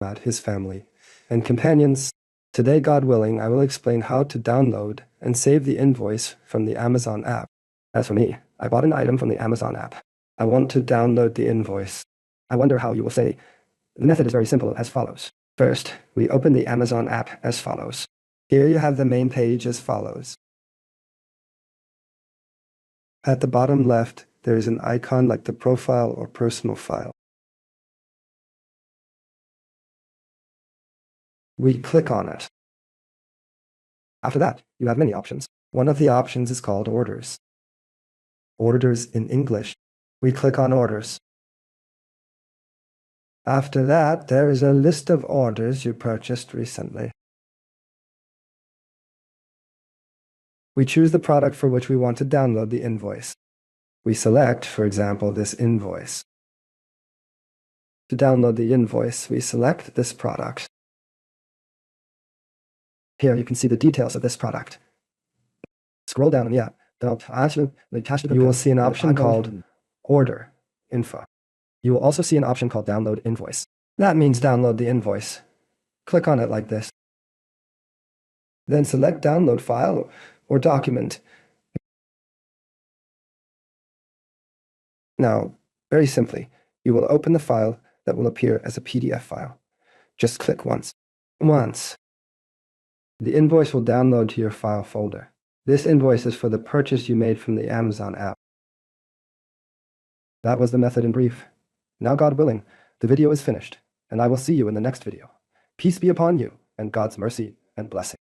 his family, and companions. Today, God willing, I will explain how to download and save the invoice from the Amazon app. As for me, I bought an item from the Amazon app. I want to download the invoice. I wonder how you will say. The method is very simple as follows. First, we open the Amazon app as follows. Here you have the main page as follows. At the bottom left, there is an icon like the profile or personal file. We click on it. After that, you have many options. One of the options is called Orders. Orders in English. We click on Orders. After that, there is a list of orders you purchased recently. We choose the product for which we want to download the invoice. We select, for example, this invoice. To download the invoice, we select this product. Here you can see the details of this product. Scroll down in the app. You will see an option called Order Info. You will also see an option called Download Invoice. That means download the invoice. Click on it like this. Then select Download File or Document. Now, very simply, you will open the file that will appear as a PDF file. Just click once. The invoice will download to your file folder. This invoice is for the purchase you made from the Amazon app. That was the method in brief. Now, God willing, the video is finished, and I will see you in the next video. Peace be upon you, and God's mercy and blessing.